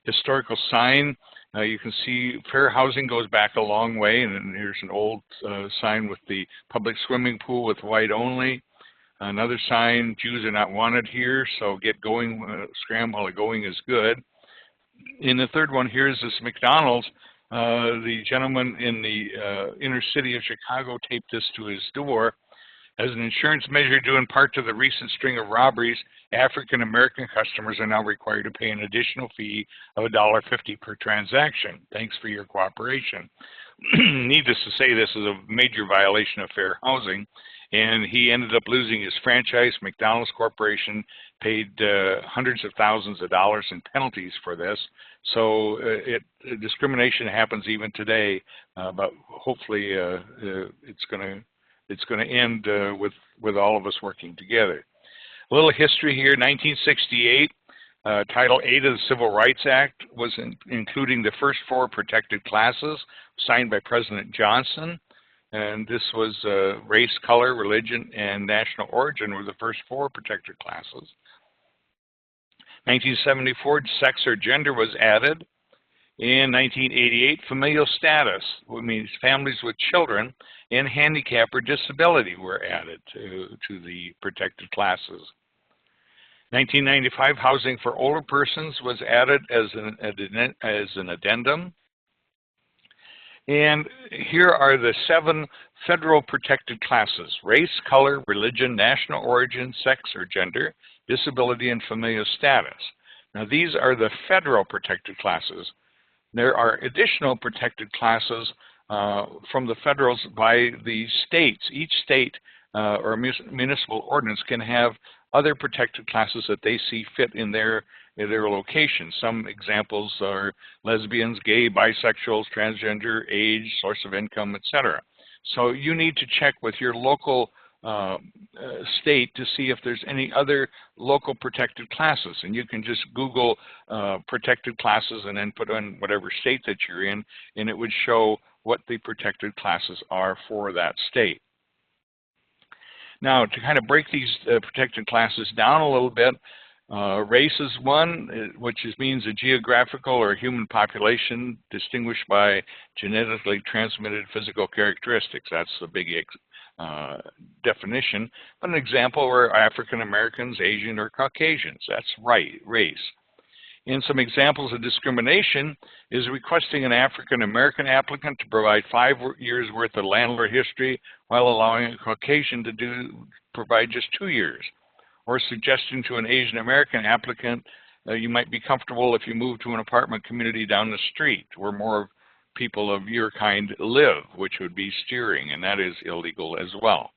historical sign. You can see fair housing goes back a long way, and here's an old sign with the public swimming pool with white only. Another sign, Jews are not wanted here, so get going, scram while the going is good. In the third one, here's this McDonald's. The gentleman in the inner city of Chicago taped this to his door. As an insurance measure due in part to the recent string of robberies, African-American customers are now required to pay an additional fee of $1.50 per transaction. Thanks for your cooperation. Needless to say, this is a major violation of fair housing, and he ended up losing his franchise. McDonald's Corporation paid hundreds of thousands of dollars in penalties for this. So discrimination happens even today, but hopefully it's going to end with all of us working together. A little history here. 1968, Title 8 of the Civil Rights Act was including the first 4 protected classes signed by President Johnson. And this was race, color, religion, and national origin were the first 4 protected classes. 1974, sex or gender was added. In 1988, familial status, which means families with children and handicap or disability, were added to the protected classes. 1995, housing for older persons was added as an addendum. And here are the 7 federal protected classes: race, color, religion, national origin, sex or gender, disability, and familial status. Now, these are the federal protected classes. There are additional protected classes from the federals by the states. Each state or municipal ordinance can have other protected classes that they see fit in their location. Some examples are lesbians, gay, bisexuals, transgender, age, source of income, etc. So you need to check with your local state to see if there's any other local protected classes. And you can just Google protected classes and then put in whatever state that you're in, and it would show what the protected classes are for that state. Now, to kind of break these protected classes down a little bit, race is one, which means a geographical or human population distinguished by genetically transmitted physical characteristics. That's the big definition. But an example are African Americans, Asian, or Caucasians. That's race. And some examples of discrimination is requesting an African American applicant to provide 5 years worth of landlord history while allowing a Caucasian to provide just 2 years. Or suggesting to an Asian American applicant, you might be comfortable if you move to an apartment community down the street where more people of your kind live, which would be steering, and that is illegal as well.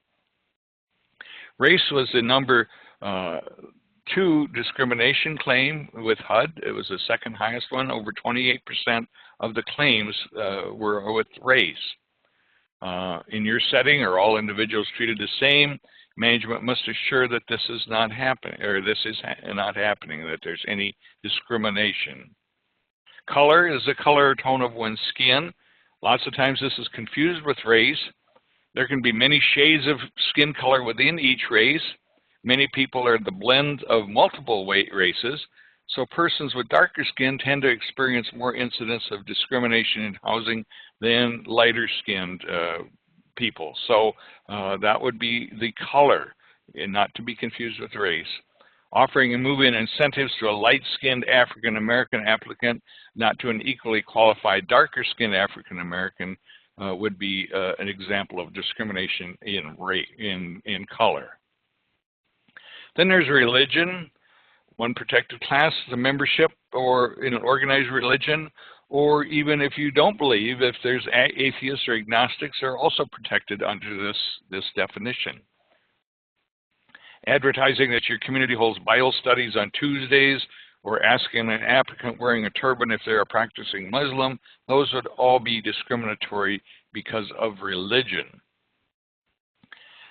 Race was the number 2 discrimination claim with HUD. It was the second highest one. Over 28% of the claims were with race. In your setting, are all individuals treated the same? Management must assure that this is not happening, or this is not happening, that there's any discrimination. Color is the color or tone of one's skin. Lots of times this is confused with race. There can be many shades of skin color within each race. Many people are the blend of multiple races, so persons with darker skin tend to experience more incidents of discrimination in housing than lighter-skinned people. So that would be the color, and not to be confused with race. Offering and move-in incentives to a light-skinned African-American applicant, not to an equally qualified darker-skinned African-American, would be an example of discrimination in color. Then there's religion. One protected class is a membership or in an organized religion, or even if you don't believe, if there's atheists or agnostics, are also protected under this definition. Advertising that your community holds Bible studies on Tuesdays, or asking an applicant wearing a turban if they're a practicing Muslim, those would all be discriminatory because of religion.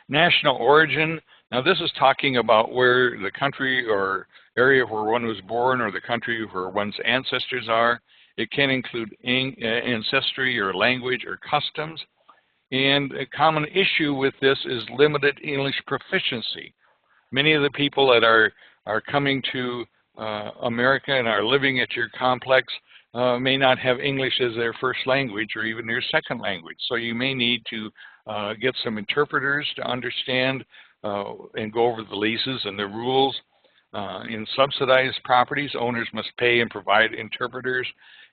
National origin. Now this is talking about where the country or area where one was born or the country where one's ancestors are. It can include ancestry or language or customs. And a common issue with this is limited English proficiency. Many of the people that are coming to America and are living at your complex may not have English as their first language or even their second language. So you may need to get some interpreters to understand and go over the leases and the rules. In subsidized properties, owners must pay and provide interpreters.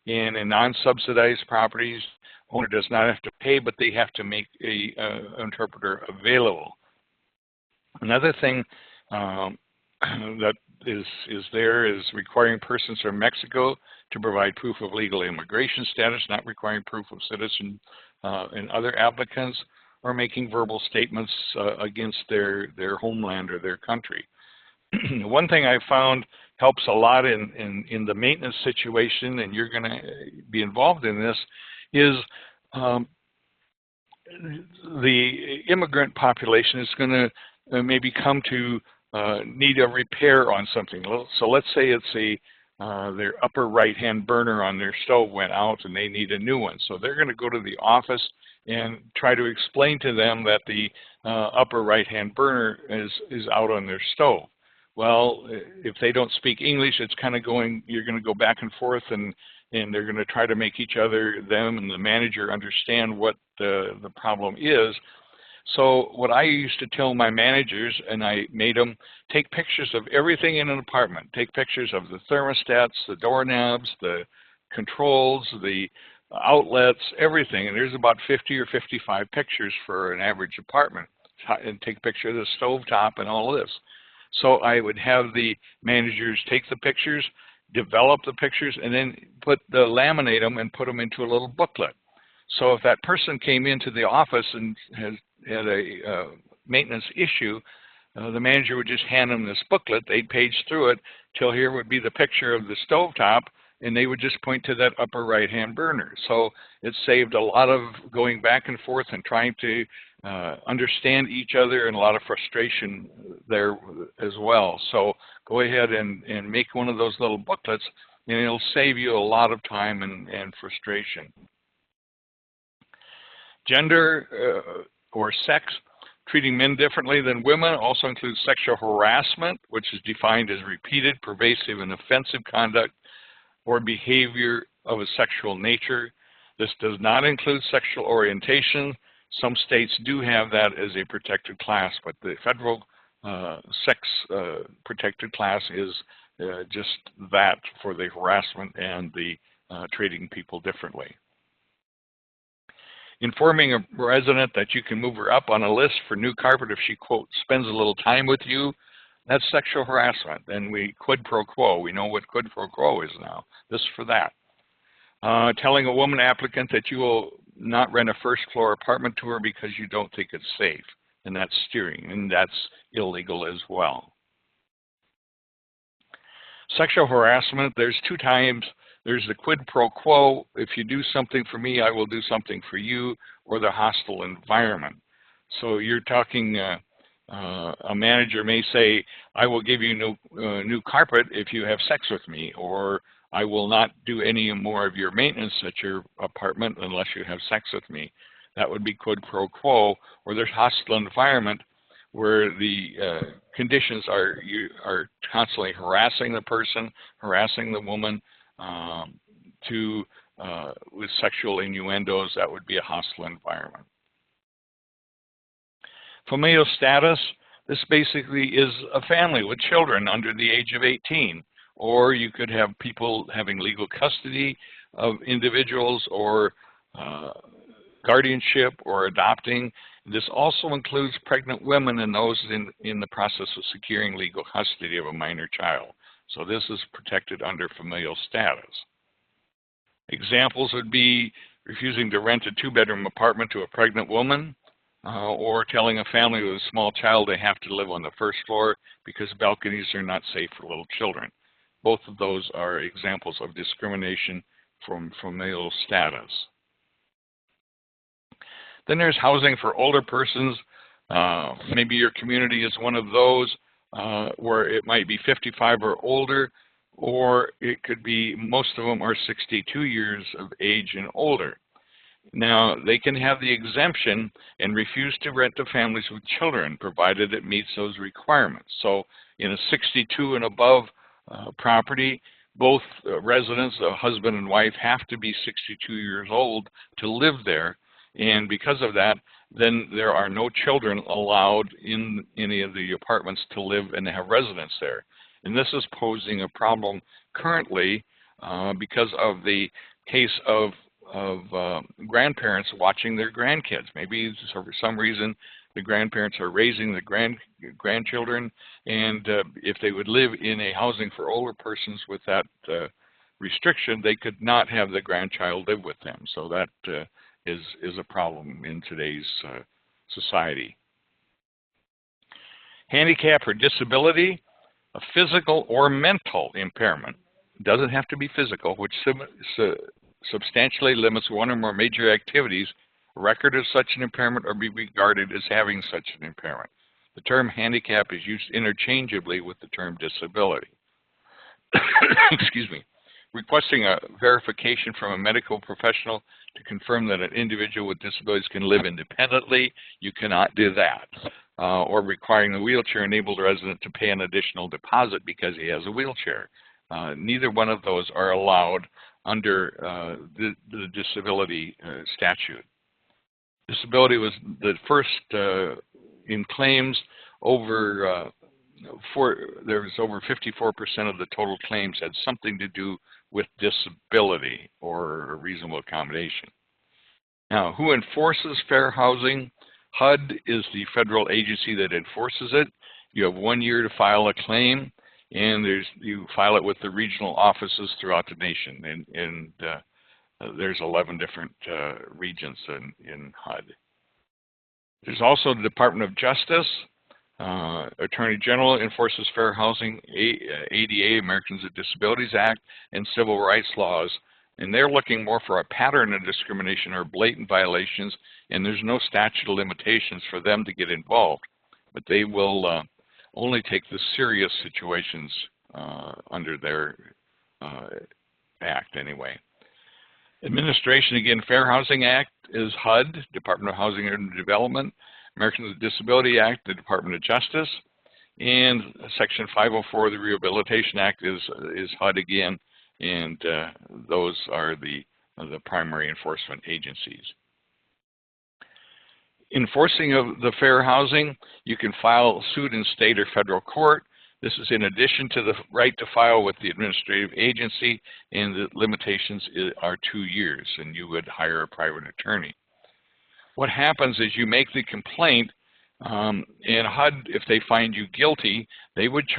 In non-subsidized properties, owner does not have to pay, but they have to make an interpreter available. Another thing that is requiring persons from Mexico to provide proof of legal immigration status, not requiring proof of citizen and other applicants, or making verbal statements against their homeland or their country. One thing I found helps a lot in the maintenance situation, and you're going to be involved in this, is the immigrant population is going to maybe come to need a repair on something. So let's say it's their upper right-hand burner on their stove went out and they need a new one. So they're going to go to the office and try to explain to them that the upper right-hand burner is out on their stove. Well, if they don't speak English, it's kind of you're going to go back and forth, and they're going to try to make each other, them and the manager, understand what the problem is. So what I used to tell my managers, and I made them take pictures of everything in an apartment. Take pictures of the thermostats, the doorknobs, the controls, the outlets, everything. And there's about 50 or 55 pictures for an average apartment. And take a picture of the stovetop and all of this. So I would have the managers take the pictures, develop the pictures, and then laminate them and put them into a little booklet. So if that person came into the office and had a maintenance issue, the manager would just hand them this booklet. They'd page through it till here would be the picture of the stovetop, and they would just point to that upper right-hand burner. So it saved a lot of going back and forth and trying to understand each other, and a lot of frustration there as well. So go ahead and make one of those little booklets, and it'll save you a lot of time and frustration. Gender or sex, treating men differently than women also includes sexual harassment, which is defined as repeated, pervasive, and offensive conduct or behavior of a sexual nature. This does not include sexual orientation. Some states do have that as a protected class, but the federal sex protected class is just that for the harassment and the treating people differently. Informing a resident that you can move her up on a list for new carpet if she, quote, spends a little time with you, that's sexual harassment. Then we quid pro quo. We know what quid pro quo is now. This for that. Telling a woman applicant that you will not rent a first floor apartment to her because you don't think it's safe. And that's steering, and that's illegal as well. Sexual harassment, there's two types. There's the quid pro quo. If you do something for me, I will do something for you, or the hostile environment. So you're talking, a manager may say, I will give you new carpet if you have sex with me, or I will not do any more of your maintenance at your apartment unless you have sex with me. That would be quid pro quo. Or there's hostile environment, where the conditions are you are constantly harassing the person, harassing the woman with sexual innuendos. That would be a hostile environment. Familial status, this basically is a family with children under the age of 18. Or you could have people having legal custody of individuals, or guardianship, or adopting. This also includes pregnant women and those in the process of securing legal custody of a minor child. So this is protected under familial status. Examples would be refusing to rent a 2-bedroom apartment to a pregnant woman, or telling a family with a small child they have to live on the first floor because balconies are not safe for little children. Both of those are examples of discrimination from familial status. Then there's housing for older persons. Maybe your community is one of those where it might be 55 or older, or it could be most of them are 62 years of age and older. Now, they can have the exemption and refuse to rent to families with children, provided it meets those requirements. So in a 62 and above property, both residents, the husband and wife, have to be 62 years old to live there. And because of that, then there are no children allowed in any of the apartments to live and have residence there. And this is posing a problem currently because of the case of grandparents watching their grandkids. Maybe for some reason the grandparents are raising the grandchildren, and if they would live in a housing for older persons with that restriction, they could not have the grandchild live with them. So that is a problem in today's society. Handicap or disability, a physical or mental impairment, doesn't have to be physical, which substantially limits one or more major activities. A record of such an impairment or be regarded as having such an impairment. The term handicap is used interchangeably with the term disability. Excuse me. Requesting a verification from a medical professional to confirm that an individual with disabilities can live independently, you cannot do that. Or requiring the wheelchair-enabled resident to pay an additional deposit because he has a wheelchair. Neither one of those are allowed under the disability statute. Disability was the first in claims over there was over 54% of the total claims had something to do with disability or a reasonable accommodation. Now, who enforces fair housing? HUD is the federal agency that enforces it. You have 1 year to file a claim, and you file it with the regional offices throughout the nation. And there's 11 different regions in HUD. There's also the Department of Justice. Attorney General enforces fair housing, ADA, Americans with Disabilities Act, and civil rights laws. And they're looking more for a pattern of discrimination or blatant violations, and there's no statute of limitations for them to get involved. But they will only take the serious situations under their act anyway. Administration, again, Fair Housing Act is HUD, Department of Housing and Development. Americans with Disability Act, the Department of Justice. And Section 504 of the Rehabilitation Act is HUD again, and those are the primary enforcement agencies. Enforcing of the fair housing, you can file suit in state or federal court. This is in addition to the right to file with the administrative agency, and the limitations are 2 years, and you would hire a private attorney. What happens is you make the complaint, and HUD, if they find you guilty, they would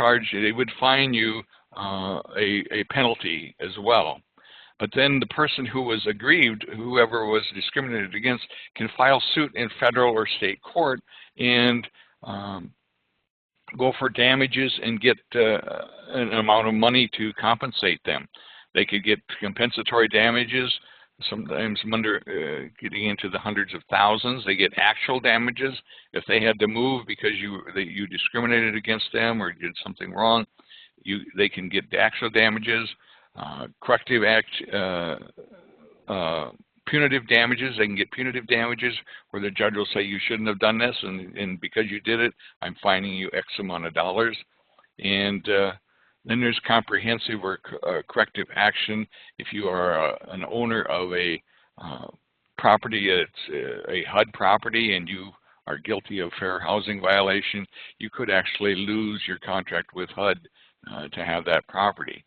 fine you a penalty as well. But then the person who was aggrieved, whoever was discriminated against, can file suit in federal or state court and go for damages and get an amount of money to compensate them. They could get compensatory damages, sometimes getting into the hundreds of thousands. They get actual damages. If they had to move because you discriminated against them or did something wrong, they can get actual damages. Corrective act, punitive damages, they can get punitive damages where the judge will say you shouldn't have done this, and because you did it, I'm fining you X amount of dollars. And then there's comprehensive or corrective action. If you are an owner of a property, it's a HUD property, and you are guilty of fair housing violation, you could actually lose your contract with HUD to have that property,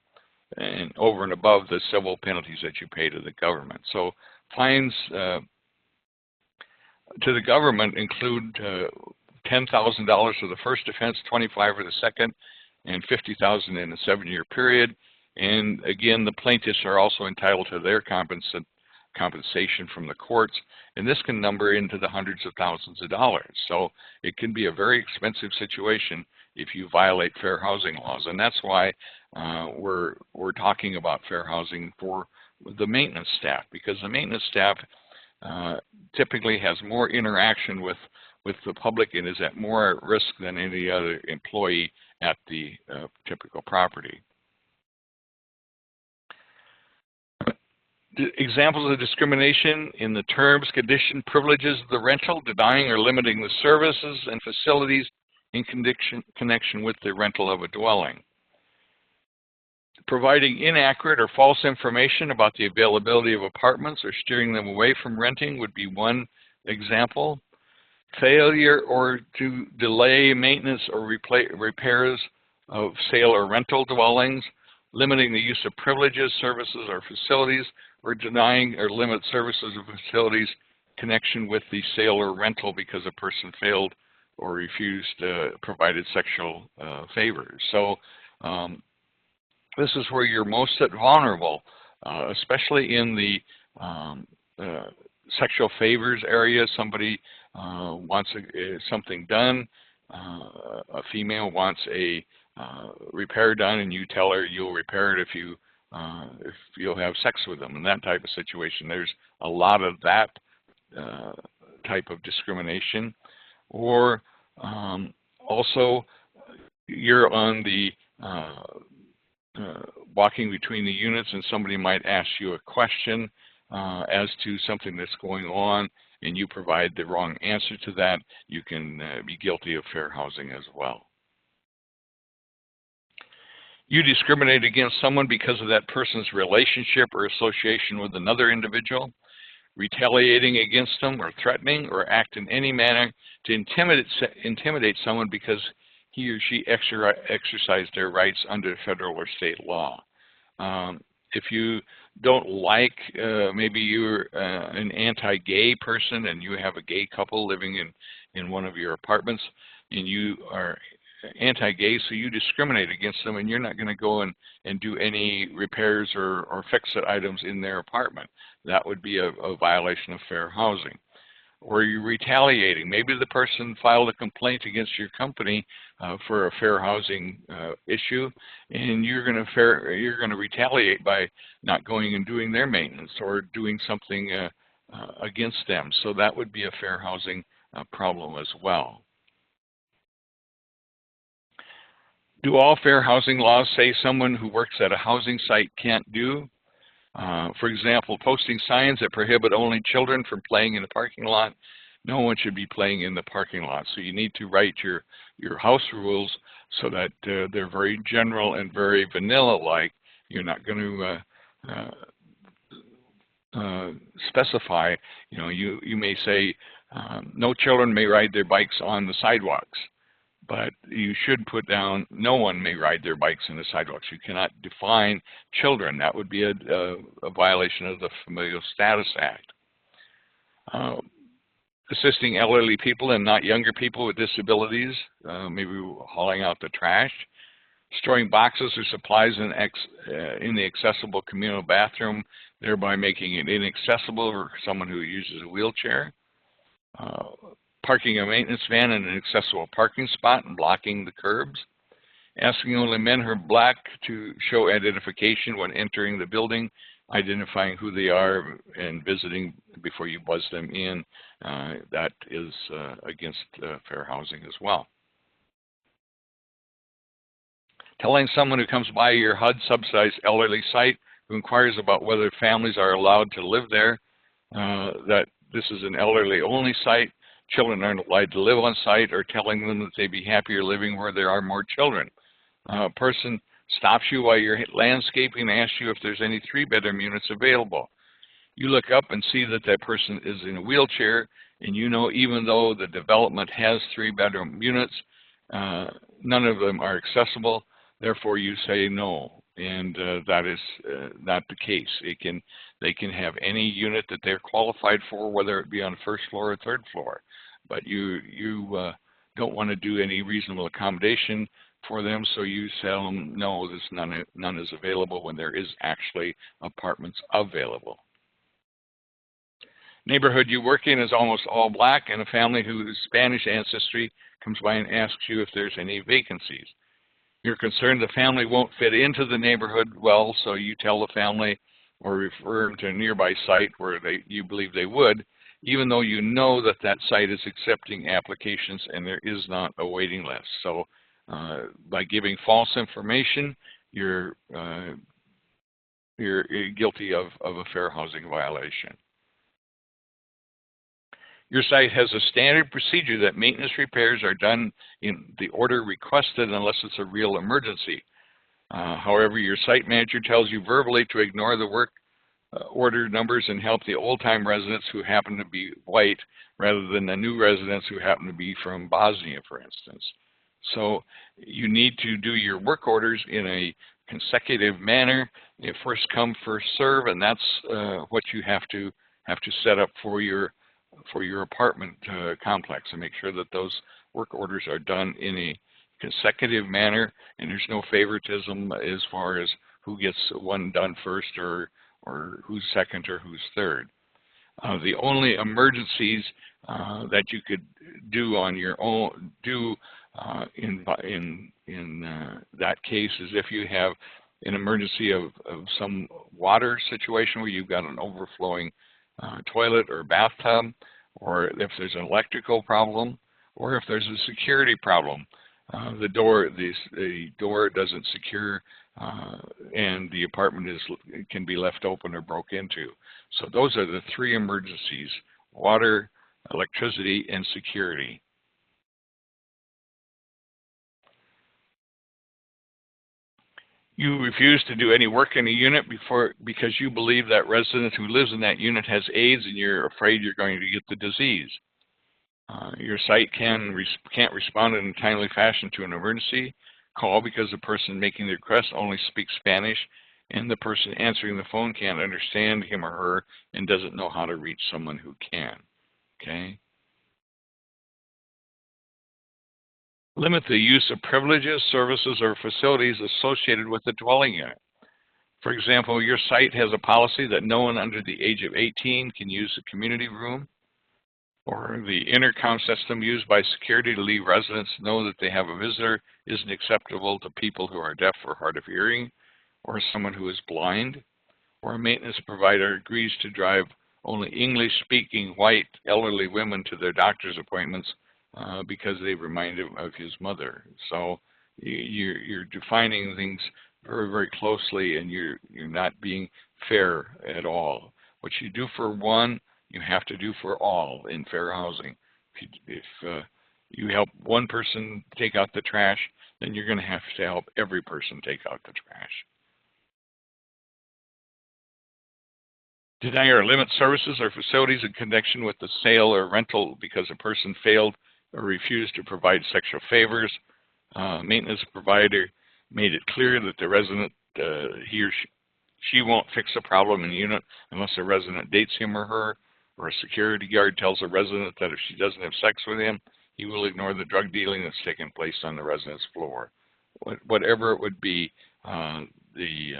and over and above the civil penalties that you pay to the government. So fines to the government include $10,000 for the first offense, $25,000 for the second, and $50,000 in a 7-year period. And again, the plaintiffs are also entitled to their compensation from the courts, and this can number into the hundreds of thousands of dollars. So it can be a very expensive situation if you violate fair housing laws, and that's why we're talking about fair housing for the maintenance staff, because the maintenance staff typically has more interaction with the public and is at more at risk than any other employee at the typical property. Examples of discrimination in the terms, condition, privileges of the rental, denying or limiting the services and facilities in connection with the rental of a dwelling. Providing inaccurate or false information about the availability of apartments or steering them away from renting would be one example. Failure or to delay maintenance or repairs of sale or rental dwellings, limiting the use of privileges, services, or facilities, or denying or limit services or facilities connection with the sale or rental because a person failed or refused provided sexual favors. So this is where you're most vulnerable, especially in the sexual favors area. Somebody wants something done, a female wants a repair done, and you tell her you'll repair it if you'll have sex with them, and that type of situation. There's a lot of that type of discrimination. Or also, you're on the walking between the units, and somebody might ask you a question as to something that's going on, and you provide the wrong answer to that. You can be guilty of fair housing as well. You discriminate against someone because of that person's relationship or association with another individual, retaliating against them or threatening or act in any manner to intimidate someone because he or she exercised their rights under federal or state law. If you don't like, maybe you're an anti-gay person and you have a gay couple living in one of your apartments, and you are anti-gay, so you discriminate against them, and you're not going to go and do any repairs or fix-it items in their apartment. That would be a violation of fair housing. Or you're retaliating. Maybe the person filed a complaint against your company for a fair housing issue, and you're going to retaliate by not going and doing their maintenance or doing something against them. So that would be a fair housing problem as well. Do all fair housing laws say someone who works at a housing site can't do? For example, posting signs that prohibit only children from playing in the parking lot. No one should be playing in the parking lot. So you need to write your house rules so that they're very general and very vanilla-like. You're not going to specify, you may say no children may ride their bikes on the sidewalks. But you should put down, no one may ride their bikes on the sidewalks. You cannot define children. That would be a violation of the Familial Status Act. Assisting elderly people and not younger people with disabilities, maybe hauling out the trash. Storing boxes or supplies in the accessible communal bathroom, thereby making it inaccessible for someone who uses a wheelchair. Parking a maintenance van in an accessible parking spot and blocking the curbs. Asking only men who are black to show identification when entering the building, identifying who they are and visiting before you buzz them in. That is against fair housing as well. Telling someone who comes by your HUD-subsidized elderly site who inquires about whether families are allowed to live there that this is an elderly-only site, children aren't allowed to live on site, or telling them that they'd be happier living where there are more children. A person stops you while you're landscaping and asks you if there's any 3-bedroom units available. You look up and see that that person is in a wheelchair, and you know even though the development has 3-bedroom units, none of them are accessible, therefore you say no. And that is not the case. They can have any unit that they're qualified for, whether it be on the first floor or third floor. But you don't want to do any reasonable accommodation for them, so you tell them, no, none is available when there is actually apartments available. Neighborhood you work in is almost all black, and a family whose Spanish ancestry comes by and asks you if there's any vacancies. You're concerned the family won't fit into the neighborhood well, so you tell the family or refer them to a nearby site where you believe they would, even though you know that that site is accepting applications and there is not a waiting list. So by giving false information, you're guilty of a fair housing violation. Your site has a standard procedure that maintenance repairs are done in the order requested unless it's a real emergency. However, your site manager tells you verbally to ignore the work order numbers and help the old-time residents who happen to be white rather than the new residents who happen to be from Bosnia, for instance. So you need to do your work orders in a consecutive manner, first come, first serve, and that's what you have to set up for your apartment complex, and make sure that those work orders are done in a consecutive manner, and there's no favoritism as far as who gets one done first or who's second or who's third. The only emergencies that you could do on your own, in that case, is if you have an emergency of some water situation where you've got an overflowing toilet or bathtub, or if there's an electrical problem, or if there's a security problem. The door doesn't secure, and the apartment can be left open or broke into. So those are the three emergencies: water, electricity, and security. You refuse to do any work in a unit because you believe that resident who lives in that unit has AIDS and you're afraid you're going to get the disease. Your site can't respond in a timely fashion to an emergency call because the person making the request only speaks Spanish and the person answering the phone can't understand him or her and doesn't know how to reach someone who can. Okay? Limit the use of privileges, services, or facilities associated with the dwelling unit. For example, your site has a policy that no one under the age of 18 can use the community room, or the intercom system used by security to leave residents know that they have a visitor isn't acceptable to people who are deaf or hard of hearing, or someone who is blind, or a maintenance provider agrees to drive only English-speaking white elderly women to their doctor's appointments because they remind him of his mother. So you're defining things very, very closely, and you're not being fair at all. What you do for one, you have to do for all in fair housing. If you help one person take out the trash, then you're going to have to help every person take out the trash. Deny or limit services or facilities in connection with the sale or rental because a person failed or refused to provide sexual favors. Maintenance provider made it clear that the resident, he or she won't fix a problem in the unit unless the resident dates him or her, or a security guard tells a resident that if she doesn't have sex with him, he will ignore the drug dealing that's taking place on the resident's floor. Whatever it would be, the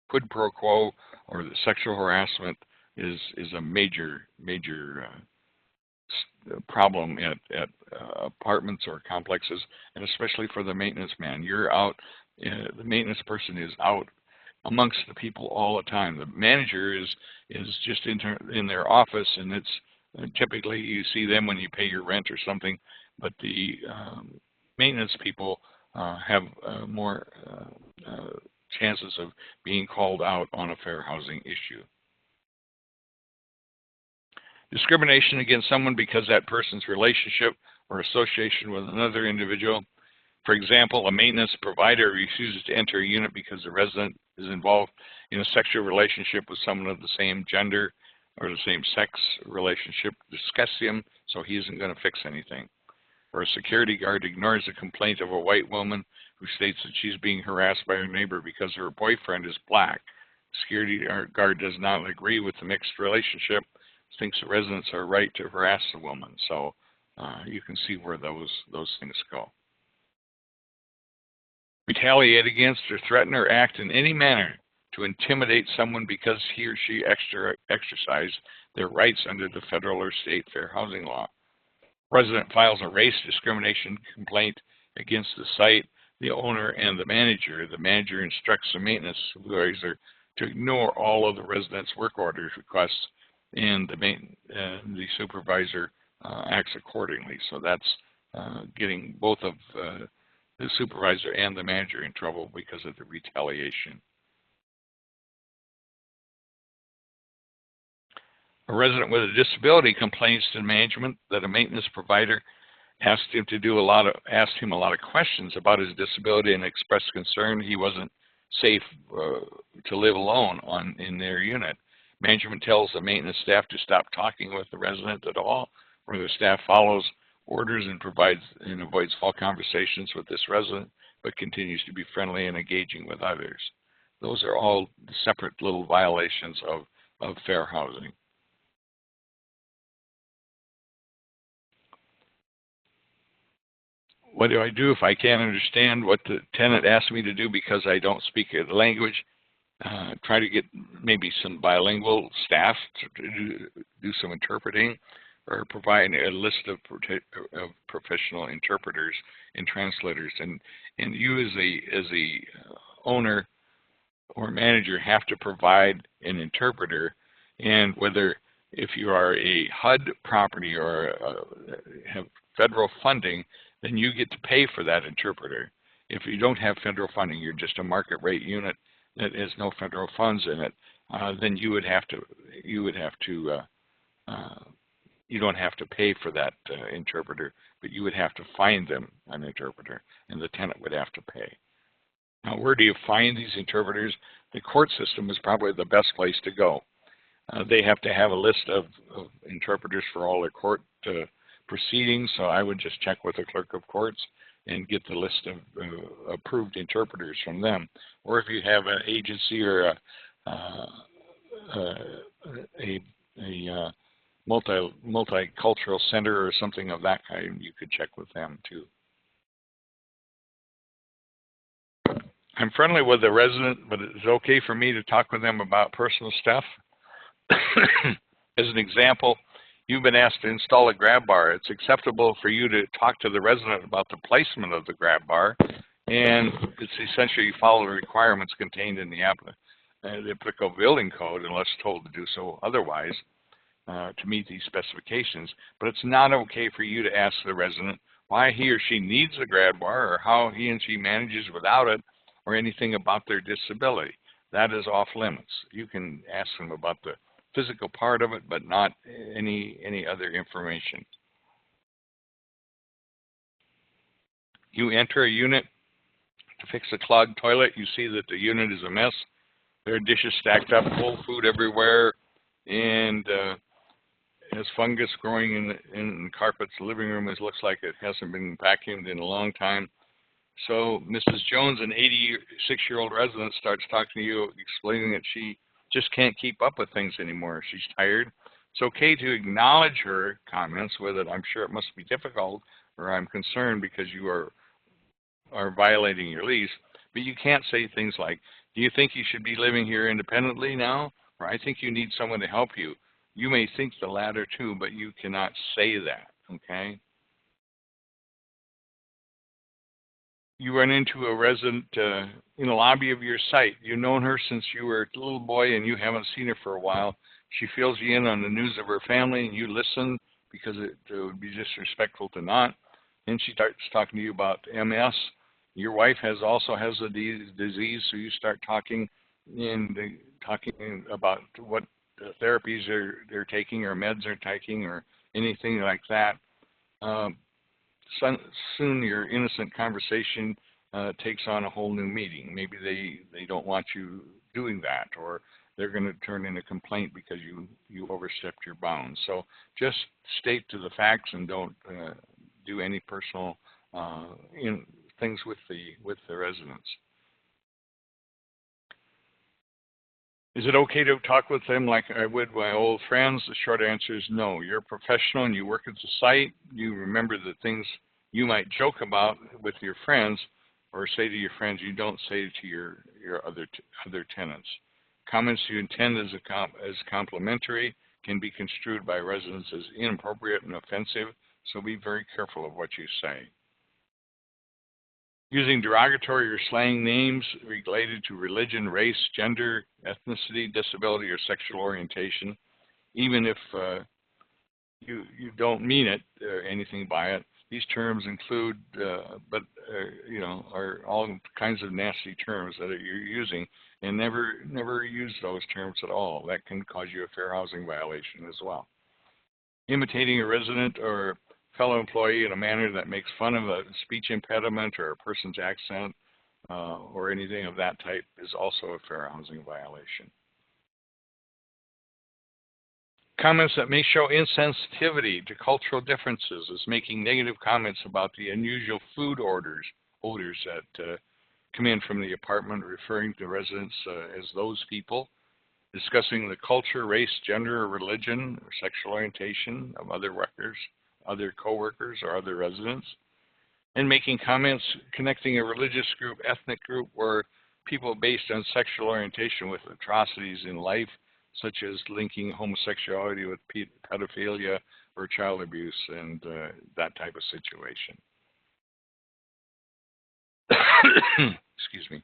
quid pro quo or the sexual harassment is a major problem at apartments or complexes, and especially for the maintenance man. You're out, the maintenance person is out amongst the people all the time. The manager is just in their office, and it's typically you see them when you pay your rent or something, but the maintenance people have more chances of being called out on a fair housing issue. Discrimination against someone because that person's relationship or association with another individual. For example, a maintenance provider refuses to enter a unit because the resident is involved in a sexual relationship with someone of the same gender or the same sex relationship. Disgusts him, so he isn't going to fix anything. Or a security guard ignores the complaint of a white woman who states that she's being harassed by her neighbor because her boyfriend is black. Security guard does not agree with the mixed relationship, thinks the residents are right to harass the woman. So you can see where those things go. Retaliate against or threaten or act in any manner to intimidate someone because he or she exercised their rights under the federal or state fair housing law. Resident files a race discrimination complaint against the site, the owner, and the manager. The manager instructs the maintenance supervisor to ignore all of the residents' work orders requests, and the supervisor acts accordingly. So that's getting both of the supervisor and the manager in trouble because of the retaliation. A resident with a disability complains to management that a maintenance provider asked him a lot of questions about his disability and expressed concern he wasn't safe to live alone in their unit. Management tells the maintenance staff to stop talking with the resident at all, where the staff follows orders and avoids full conversations with this resident, but continues to be friendly and engaging with others. Those are all separate little violations of fair housing. What do I do if I can't understand what the tenant asks me to do because I don't speak the language? Try to get maybe some bilingual staff to do some interpreting, or provide a list of professional interpreters and translators. And you as a owner or manager have to provide an interpreter. And whether if you are a HUD property or have federal funding, then you get to pay for that interpreter. If you don't have federal funding, you're just a market rate unit that has no federal funds in it, then you don't have to pay for that interpreter, but you would have to find them an interpreter, and the tenant would have to pay. Now, where do you find these interpreters? The court system is probably the best place to go. They have to have a list of interpreters for all their court proceedings, so I would just check with the clerk of courts and get the list of approved interpreters from them. Or if you have an agency or a multicultural center or something of that kind, you could check with them too. I'm friendly with the resident, but it's okay for me to talk with them about personal stuff. As an example, you've been asked to install a grab bar. It's acceptable for you to talk to the resident about the placement of the grab bar, and it's essentially you follow the requirements contained in the applicable building code unless told to do so otherwise to meet these specifications. But it's not okay for you to ask the resident why he or she needs the grab bar or how he and she manages without it or anything about their disability. That is off limits. You can ask them about the physical part of it, but not any other information. You enter a unit to fix a clogged toilet. You see that the unit is a mess. There are dishes stacked up, full food everywhere, and there's fungus growing in carpets. The living room looks like it hasn't been vacuumed in a long time. So Mrs. Jones, an 86-year-old resident, starts talking to you, explaining that she just can't keep up with things anymore. She's tired. It's okay to acknowledge her comments with it. I'm sure it must be difficult, or I'm concerned because you are violating your lease. But you can't say things like, do you think you should be living here independently now? Or I think you need someone to help you. You may think the latter too, but you cannot say that, okay? You run into a resident in the lobby of your site. You've known her since you were a little boy and you haven't seen her for a while. She fills you in on the news of her family and you listen because it would be disrespectful to not. Then she starts talking to you about MS. Your wife also has the disease, so you start talking about what therapies they're taking or meds they're taking or anything like that. Soon your innocent conversation takes on a whole new meaning. Maybe they don't want you doing that, or they're going to turn in a complaint because you overstepped your bounds. So just state to the facts and don't do any personal things with the residents. Is it okay to talk with them like I would my old friends? The short answer is no. You're a professional and you work at the site. You remember the things you might joke about with your friends or say to your friends you don't say to your other tenants. Comments you intend as complimentary can be construed by residents as inappropriate and offensive, so be very careful of what you say. Using derogatory or slang names related to religion, race, gender, ethnicity, disability, or sexual orientation, even if you don't mean it or anything by it. These terms include, are all kinds of nasty terms that you're using, and never use those terms at all. That can cause you a fair housing violation as well. Imitating a resident or fellow employee in a manner that makes fun of a speech impediment or a person's accent or anything of that type is also a fair housing violation. Comments that may show insensitivity to cultural differences is making negative comments about the unusual food odors that come in from the apartment, referring to residents as those people, discussing the culture, race, gender, or religion, or sexual orientation of other workers, other coworkers, or other residents, and making comments connecting a religious group, ethnic group, or people based on sexual orientation with atrocities in life, such as linking homosexuality with pedophilia or child abuse and that type of situation. Excuse me.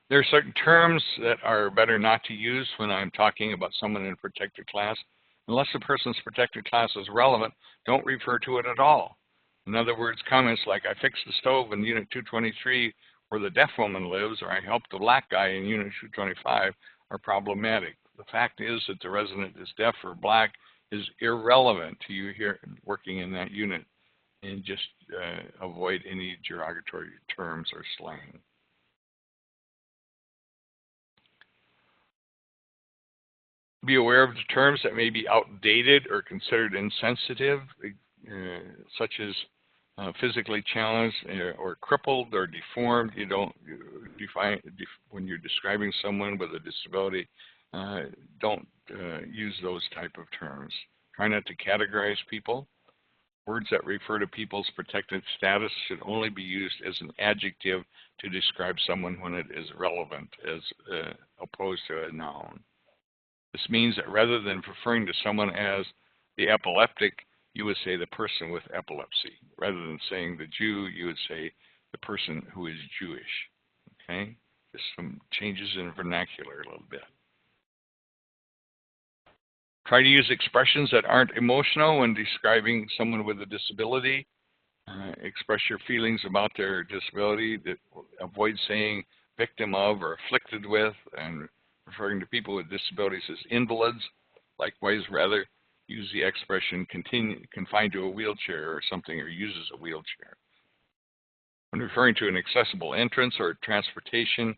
There are certain terms that are better not to use when I'm talking about someone in protected class. Unless the person's protected class is relevant, don't refer to it at all. In other words, comments like, I fixed the stove in Unit 223 where the deaf woman lives, or I helped the black guy in Unit 225 are problematic. The fact is that the resident is deaf or black is irrelevant to you here working in that unit, and just avoid any derogatory terms or slang. Be aware of the terms that may be outdated or considered insensitive, such as physically challenged or crippled or deformed. You don't define, when you're describing someone with a disability, don't use those type of terms. Try not to categorize people. Words that refer to people's protected status should only be used as an adjective to describe someone when it is relevant, as opposed to a noun. This means that rather than referring to someone as the epileptic, you would say the person with epilepsy. Rather than saying the Jew, you would say the person who is Jewish. Okay? Just some changes in vernacular a little bit. Try to use expressions that aren't emotional when describing someone with a disability. Express your feelings about their disability. Avoid saying victim of or afflicted with, and referring to people with disabilities as invalids. Likewise, rather use the expression confined to a wheelchair or something, or uses a wheelchair. When referring to an accessible entrance or transportation,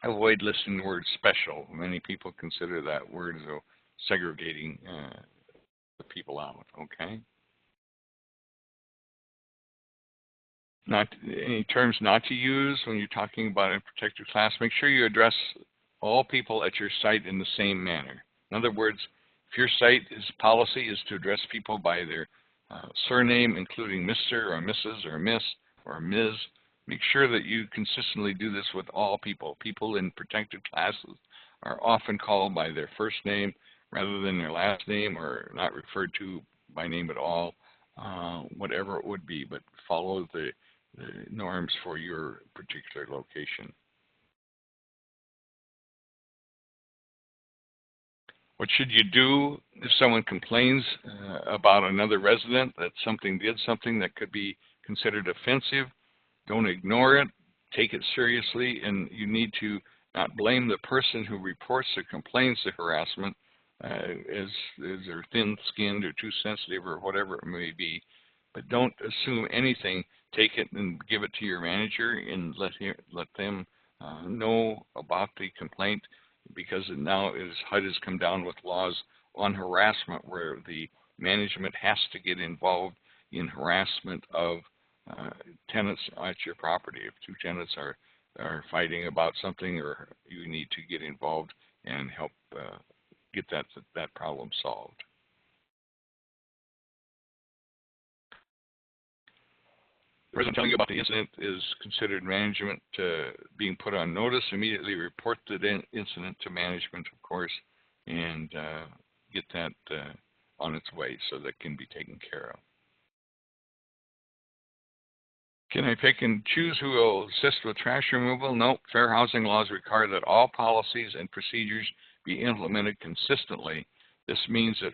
avoid listing the word special. Many people consider that word as segregating the people out, okay? Any terms not to use when you're talking about a protected class. Make sure you address all people at your site in the same manner. In other words, if your site policy is to address people by their surname, including Mr. or Mrs. or Miss or Ms., make sure that you consistently do this with all people. People in protected classes are often called by their first name rather than their last name, or not referred to by name at all, whatever it would be, but follow the norms for your particular location. What should you do if someone complains about another resident that something did something that could be considered offensive? Don't ignore it. Take it seriously, and you need to not blame the person who reports or complains the harassment as they're thin-skinned or too sensitive or whatever it may be. But don't assume anything. Take it and give it to your manager and let them know about the complaint, because now HUD has come down with laws on harassment where the management has to get involved in harassment of tenants at your property. If two tenants are fighting about something, or you need to get involved and help get that problem solved. The person telling you about the incident is considered management being put on notice. Immediately report the incident to management, of course, and get that on its way so that it can be taken care of. Can I pick and choose who will assist with trash removal? No. Fair housing laws require that all policies and procedures be implemented consistently. This means that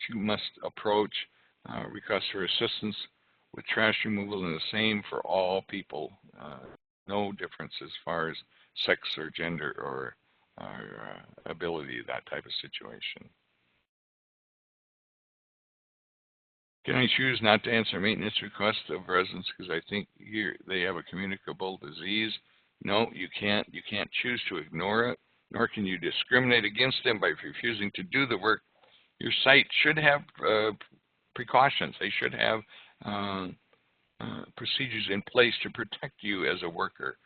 you must approach requests for assistance with trash removal is the same for all people. No difference as far as sex or gender or ability, that type of situation. Can I choose not to answer maintenance requests of residents because I think here they have a communicable disease? No, you can't. You can't choose to ignore it, nor can you discriminate against them by refusing to do the work. Your site should have precautions. They should have procedures in place to protect you as a worker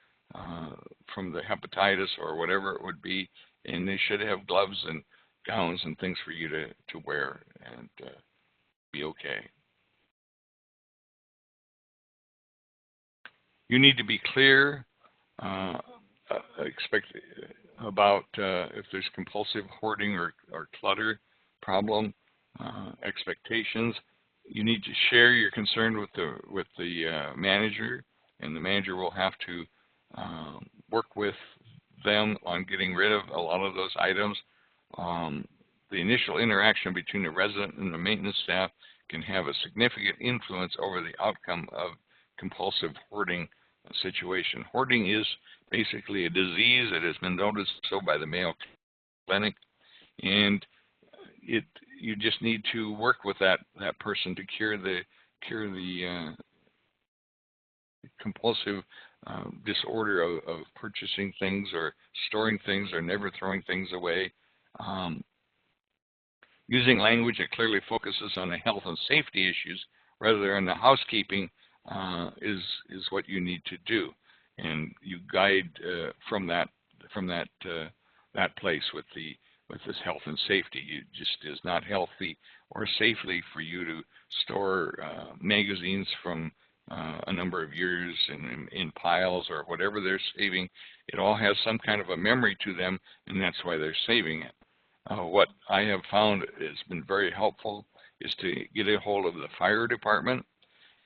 from the hepatitis or whatever it would be, and they should have gloves and gowns and things for you to wear and be okay. You need to be clear about if there's compulsive hoarding or clutter problem, expectations. You need to share your concern with the manager, and the manager will have to work with them on getting rid of a lot of those items. The initial interaction between the resident and the maintenance staff can have a significant influence over the outcome of compulsive hoarding situation. Hoarding is basically a disease that has been noticed so by the Mayo Clinic, and you just need to work with that person to cure the compulsive disorder of purchasing things or storing things or never throwing things away. Using language that clearly focuses on the health and safety issues rather than the housekeeping is what you need to do, and you guide from that place with this health and safety. It just is not healthy or safely for you to store magazines from a number of years in piles or whatever they're saving. It all has some kind of a memory to them, and that's why they're saving it. What I have found has been very helpful is to get a hold of the fire department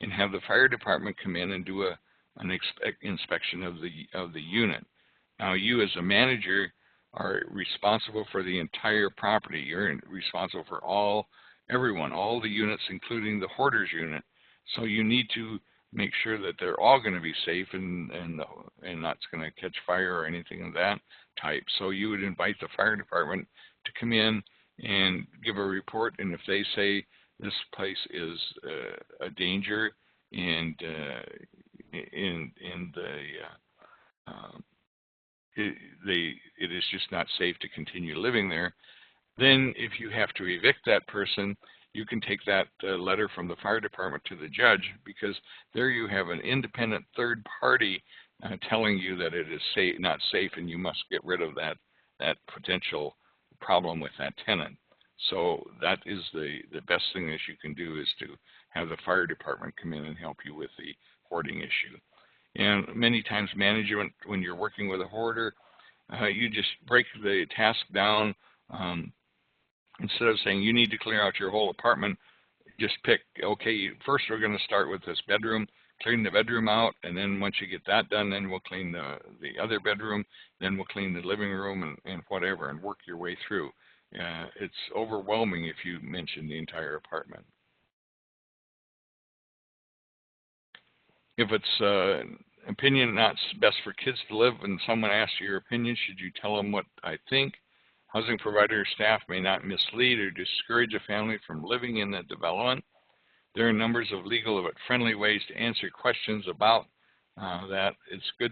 and have the fire department come in and do an inspection of the unit. Now, you as a manager are responsible for the entire property. You're responsible for everyone, all the units, including the hoarder's unit. So you need to make sure that they're all going to be safe and not going to catch fire or anything of that type. So you would invite the fire department to come in and give a report, and if they say this place is a danger and it is just not safe to continue living there, then if you have to evict that person, you can take that letter from the fire department to the judge, because there you have an independent third party telling you that it is not safe and you must get rid of that potential problem with that tenant. So that is the best thing that you can do, is to have the fire department come in and help you with the hoarding issue. And many times management, when you're working with a hoarder, you just break the task down. Instead of saying you need to clear out your whole apartment, just pick, okay, first we're going to start with this bedroom, clean the bedroom out, and then once you get that done, then we'll clean the other bedroom, then we'll clean the living room and whatever, and work your way through. It's overwhelming if you mention the entire apartment. If it's opinion not best for kids to live and someone asks your opinion, should you tell them what I think? Housing provider staff may not mislead or discourage a family from living in the development. There are numbers of legal but friendly ways to answer questions about that. It's a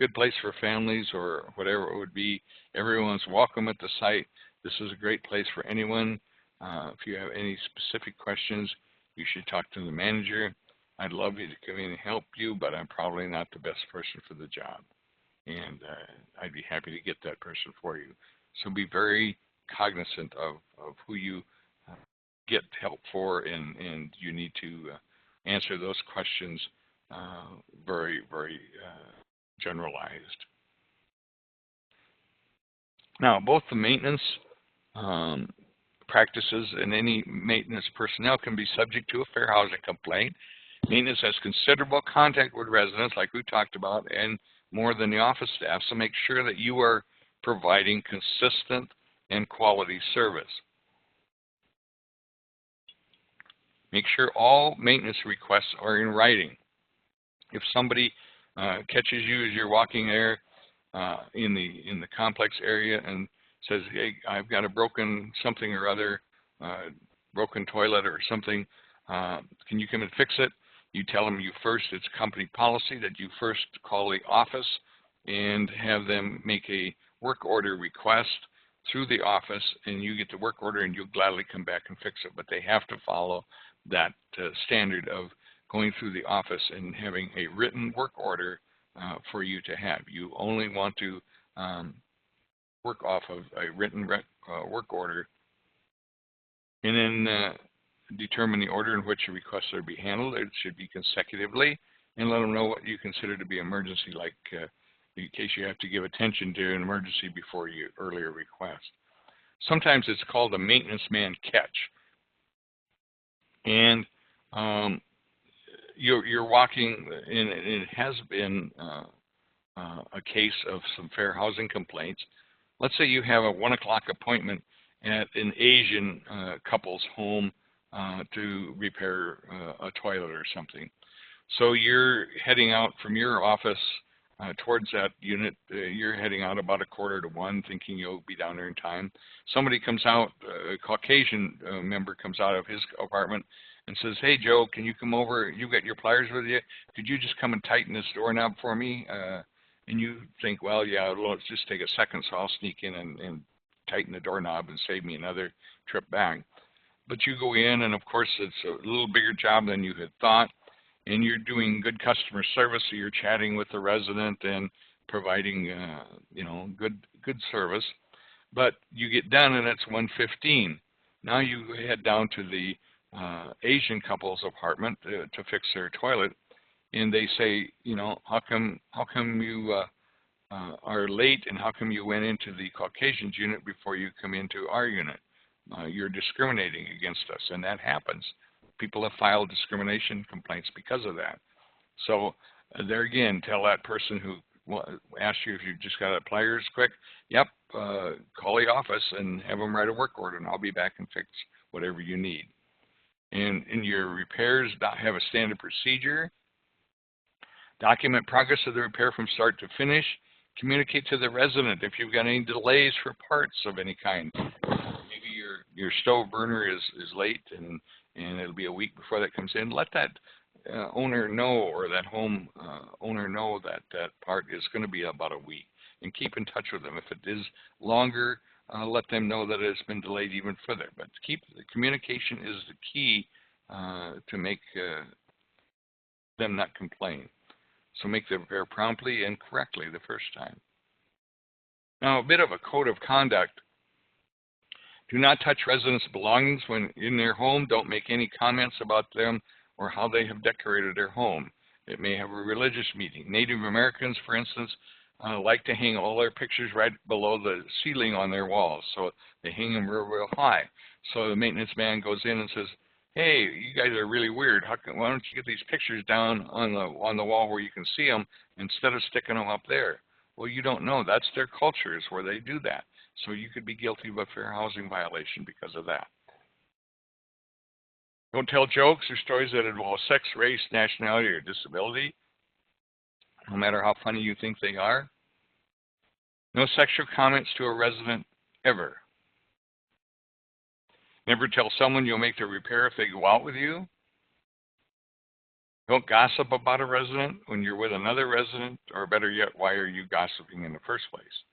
good place for families or whatever it would be. Everyone's welcome at the site. This is a great place for anyone. If you have any specific questions, you should talk to the manager. I'd love you to come in and help you, but I'm probably not the best person for the job. And I'd be happy to get that person for you. So be very cognizant of who you get help for, and you need to answer those questions very, very generalized. Now, both the maintenance practices and any maintenance personnel can be subject to a fair housing complaint. Maintenance has considerable contact with residents, like we talked about, and more than the office staff, so make sure that you are providing consistent and quality service. Make sure all maintenance requests are in writing. If somebody catches you as you're walking there in the complex area and says, hey, I've got a broken something or other, broken toilet or something, Can you come and fix it? You tell them it's company policy that you first call the office and have them make a work order request through the office, and you get the work order and you'll gladly come back and fix it. But they have to follow that standard of going through the office and having a written work order for you to have. You only want to work off of a written work order, and then determine the order in which your requests are to be handled. It should be consecutively, and let them know what you consider to be emergency, like in case you have to give attention to an emergency before your earlier request. Sometimes it's called a maintenance man catch, and you're walking, and it has been a case of some fair housing complaints. Let's say you have a 1 o'clock appointment at an Asian couple's home to repair a toilet or something. So you're heading out from your office towards that unit. You're heading out about 1:45, thinking you'll be down there in time. Somebody comes out, a Caucasian member comes out of his apartment and says, "Hey, Joe, can you come over? You got your pliers with you? Could you just come and tighten this doorknob for me?" And you think, well, yeah, let's just take a second, so I'll sneak in and tighten the doorknob and save me another trip back. But you go in, and of course, it's a little bigger job than you had thought, and you're doing good customer service, so you're chatting with the resident and providing, good service. But you get done, and it's 1:15. Now you head down to the Asian couple's apartment to fix their toilet, and they say, how come you are late, and how come you went into the Caucasian's unit before you come into our unit? You're discriminating against us, and that happens. People have filed discrimination complaints because of that. So there again, tell that person who asked you if you just got pliers quick, yep, call the office and have them write a work order, and I'll be back and fix whatever you need. And in your repairs, have a standard procedure. Document progress of the repair from start to finish. Communicate to the resident if you've got any delays for parts of any kind. Maybe your stove burner is late, and it'll be a week before that comes in. Let that owner know, or that home owner know that that part is going to be about a week, and keep in touch with them. If it is longer, let them know that it's been delayed even further. But the communication is the key to make them not complain. So make the repair promptly and correctly the first time. Now, a bit of a code of conduct. Do not touch residents' belongings when in their home. Don't make any comments about them or how they have decorated their home. It may have a religious meaning. Native Americans, for instance, like to hang all their pictures right below the ceiling on their walls. So they hang them real high. So the maintenance man goes in and says, "Hey, you guys are really weird. Why don't you get these pictures down on the wall where you can see them instead of sticking them up there?" Well, you don't know. That's their culture, is where they do that. So you could be guilty of a fair housing violation because of that. Don't tell jokes or stories that involve sex, race, nationality, or disability, no matter how funny you think they are. No sexual comments to a resident ever. Never tell someone you'll make the repair if they go out with you. Don't gossip about a resident when you're with another resident, or better yet, why are you gossiping in the first place?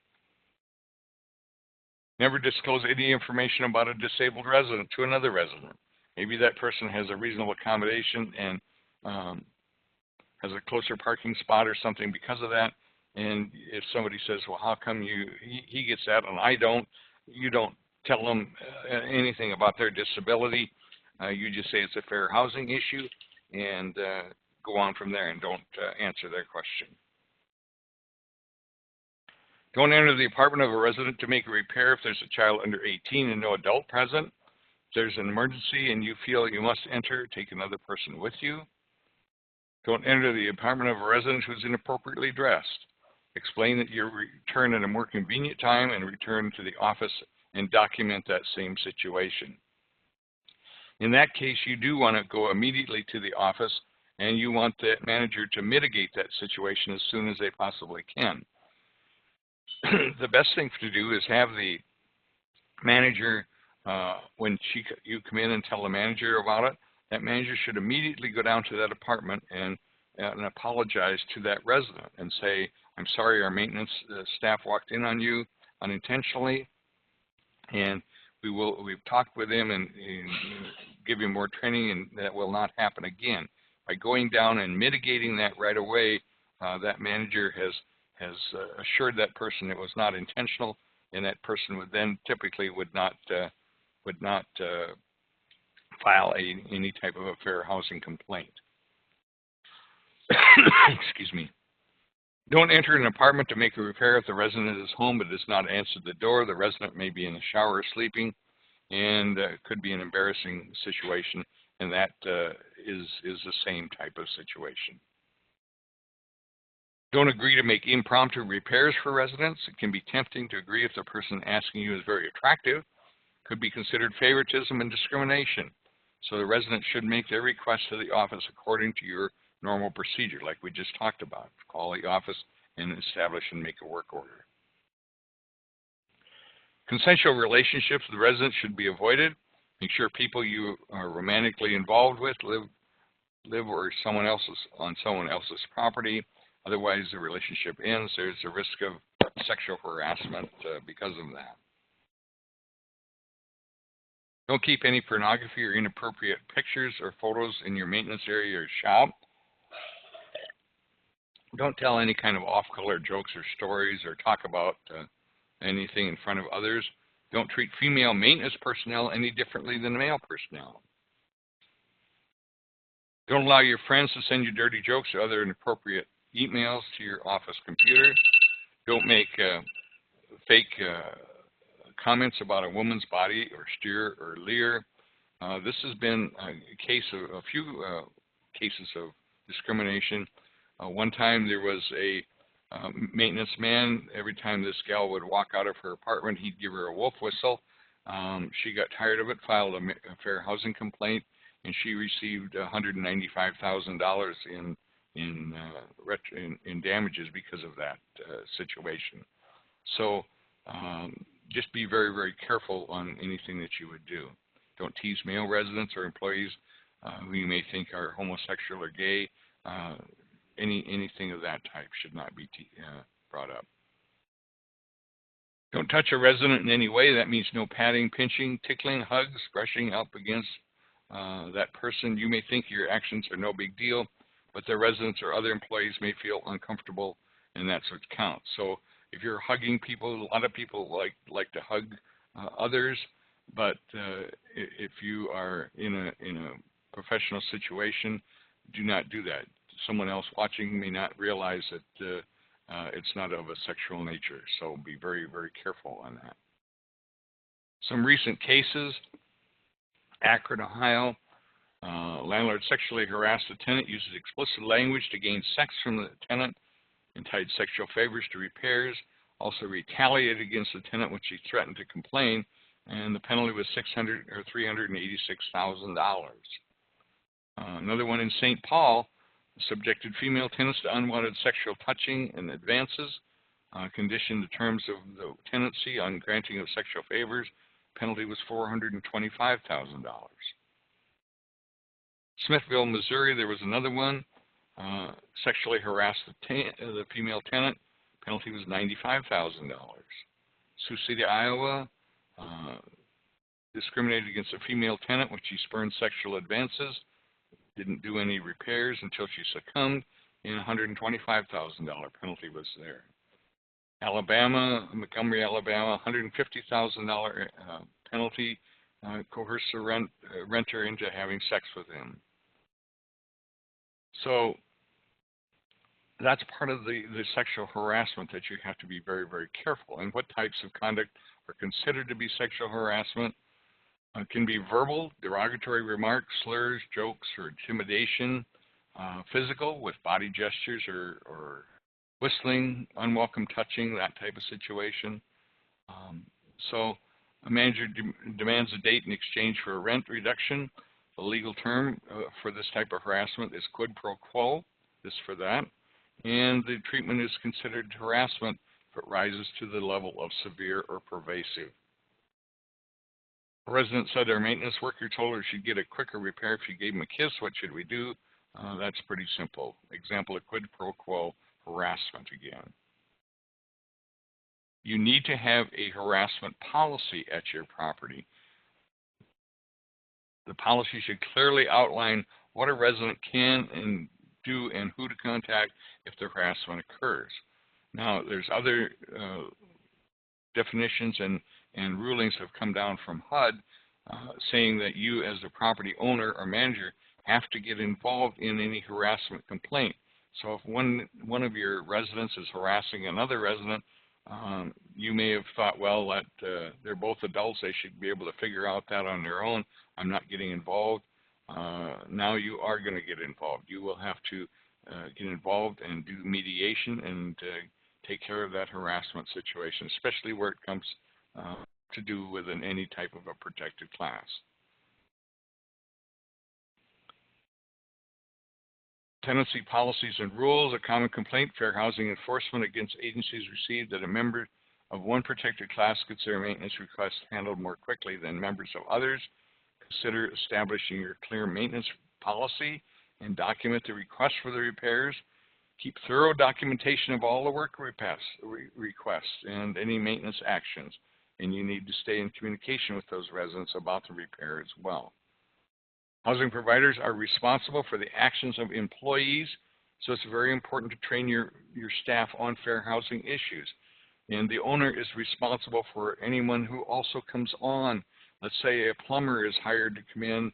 Never disclose any information about a disabled resident to another resident. Maybe that person has a reasonable accommodation and has a closer parking spot or something because of that. And if somebody says, well, how come he gets that and I don't, you don't tell them anything about their disability. You just say it's a fair housing issue and go on from there, and don't answer their question. Don't enter the apartment of a resident to make a repair if there's a child under 18 and no adult present. If there's an emergency and you feel you must enter, take another person with you. Don't enter the apartment of a resident who's inappropriately dressed. Explain that you return at a more convenient time and return to the office and document that same situation. In that case, you do want to go immediately to the office, and you want the manager to mitigate that situation as soon as they possibly can. The best thing to do is have the manager, when you come in and tell the manager about it, that manager should immediately go down to that apartment and apologize to that resident and say, I'm sorry, our maintenance staff walked in on you unintentionally, and we've talked with him and give him more training, and that will not happen again. By going down and mitigating that right away, that manager has assured that person it was not intentional, and that person would then typically would not file any type of a fair housing complaint. Excuse me. Don't enter an apartment to make a repair if the resident is home but does not answer the door. The resident may be in the shower or sleeping, and could be an embarrassing situation, and that is the same type of situation. Don't agree to make impromptu repairs for residents. It can be tempting to agree if the person asking you is very attractive. Could be considered favoritism and discrimination. So the resident should make their request to the office according to your normal procedure, like we just talked about. Call the office and establish and make a work order. Consensual relationships with residents should be avoided. Make sure people you are romantically involved with live or on someone else's property. Otherwise, the relationship ends. There's a risk of sexual harassment because of that. Don't keep any pornography or inappropriate pictures or photos in your maintenance area or shop. Don't tell any kind of off-color jokes or stories or talk about anything in front of others. Don't treat female maintenance personnel any differently than male personnel. Don't allow your friends to send you dirty jokes or other inappropriate emails to your office computer. Don't make fake comments about a woman's body or steer or leer. This has been a few cases of discrimination. One time there was a maintenance man. Every time this gal would walk out of her apartment, he'd give her a wolf whistle. She got tired of it, filed a fair housing complaint, and she received $195,000 in damages because of that situation. So just be very, very careful on anything that you would do. Don't tease male residents or employees who you may think are homosexual or gay. Anything of that type should not be brought up. Don't touch a resident in any way. That means no patting, pinching, tickling, hugs, brushing up against that person. You may think your actions are no big deal, but the residents or other employees may feel uncomfortable, and that's what counts. So if you're hugging people, a lot of people like to hug others, but if you are in a professional situation, do not do that. Someone else watching may not realize that it's not of a sexual nature, so be very, very careful on that. Some recent cases: Akron, Ohio. Landlord sexually harassed a tenant, uses explicit language to gain sex from the tenant, and tied sexual favors to repairs. Also retaliated against the tenant when she threatened to complain, and the penalty was $386,000. Another one in St. Paul subjected female tenants to unwanted sexual touching and advances, conditioned the terms of the tenancy on granting of sexual favors. Penalty was $425,000. Smithville, Missouri, there was another one. Sexually harassed the female tenant. Penalty was $95,000. Sioux City, Iowa, discriminated against a female tenant when she spurned sexual advances. Didn't do any repairs until she succumbed, and $125,000 penalty was there. Alabama, Montgomery, Alabama, $150,000 penalty, coerced the renter into having sex with him. So that's part of the sexual harassment that you have to be very, very careful. And what types of conduct are considered to be sexual harassment? Can be verbal, derogatory remarks, slurs, jokes, or intimidation. Physical, with body gestures or whistling, unwelcome touching, that type of situation. So a manager demands a date in exchange for a rent reduction. The legal term for this type of harassment is quid pro quo, this for that. And the treatment is considered harassment if it rises to the level of severe or pervasive. A resident said our maintenance worker told her she'd get a quicker repair if she gave him a kiss. What should we do? That's pretty simple. Example of quid pro quo harassment again. You need to have a harassment policy at your property. The policy should clearly outline what a resident can and do and who to contact if the harassment occurs. Now, there's other definitions and rulings have come down from HUD saying that you as the property owner or manager have to get involved in any harassment complaint. So if one of your residents is harassing another resident, you may have thought, well, that they're both adults, they should be able to figure out that on their own. I'm not getting involved. Now you are going to get involved. You will have to get involved and do mediation and take care of that harassment situation, especially where it comes to do with any type of a protected class. Tenancy policies and rules. A common complaint, fair housing enforcement against agencies received that a member of one protected class gets their maintenance requests handled more quickly than members of others. Consider establishing your clear maintenance policy and document the request for the repairs. Keep thorough documentation of all the work requests and any maintenance actions. And you need to stay in communication with those residents about the repair as well. Housing providers are responsible for the actions of employees, so it's very important to train your staff on fair housing issues. And the owner is responsible for anyone who also comes on. Let's say a plumber is hired to come in,